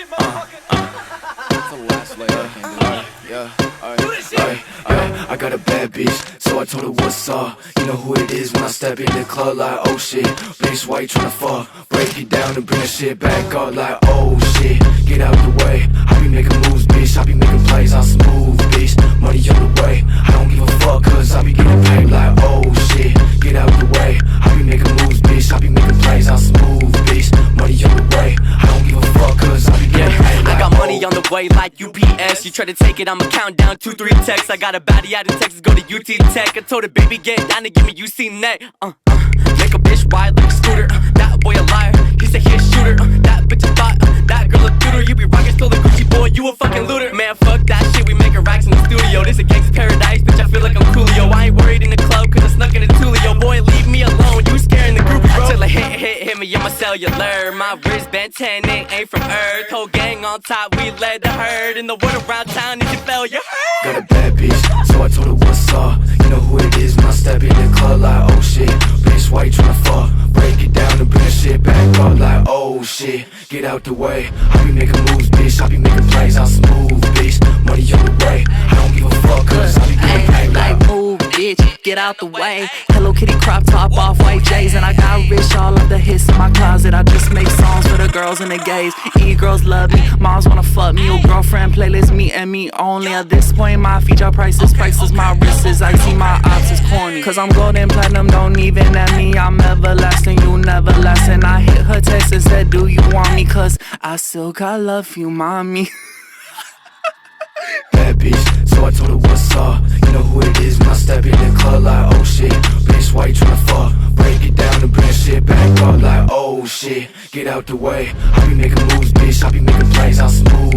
the last layer, I can't do it. Yeah, I got a bad bitch, so I told her what's up. You know who it is when I step in the club, like, oh shit, bitch, why you tryna fuck? Break it down and bring the shit back up, like, oh shit, get out the way. I be making moves, bitch, I be making plays on smooth, bitch. Money on the way, I don't give a fuck, cause I be getting paid, like, oh shit, get out the way. I be making moves, bitch, I be making plays on smooth, bitch. Money on the way, I don't give a fuck, cause I be getting paid, like, I got money on the way like UPS. You try to take it, I'ma count down 2, 3 texts. I got a baddie out in Texas, go to UT Tech. I told her, baby, get down and give me UC net. Make a bitch ride like a scooter. That boy a liar, he said he a shooter. That bitch a thought, that girl a tutor. You be rockin' still the Gucci boy, you a fucking looter. Man, fuck that shit, we making racks in the studio. This a gangsta paradise, bitch, I feel like I'm Coolio. I ain't worried in the club, cause I snuck in the Tulio. Boy, leave me alone, you scaring the groupie, bro. Till I hit me on my cellular. My wristband 10, it ain't from Earth. Whole gang on top, we led the herd. In the word around town, if you fail, you heard. Got a bad bitch, so I told her what's up. You know who it is when I step in the club, like, oh shit, bitch, why you tryna fuck? Break it down and bring the shit back up, like, oh shit, get out the way. I be making moves, bitch, I be making plays on smooth, bitch. Money on the way, I don't give a fuck, cause I be getting paid, like, move, bitch, get out the way. Hello Kitty crop top off white J's, and I got rich, all of the hits in my closet. I just make songs for the girls and the gays. E-girls love me, moms wanna fuck me. Your girlfriend playlist, me and me only. At this point, my feature prices, my wrist is icy, my ops is corny. Cause I'm golden platinum, don't even at me. I'm everlasting, you never last. And I hit her text and said, do you want me? Cause I still got love for you, mommy. Bad bitch, so I told her what's up. You know who it is when I step in the club, like, oh shit, bitch, why you tryna fuck? Break it down and bring the shit back up, like, oh shit, get out the way. I be making moves, bitch, I be making plays on smooth,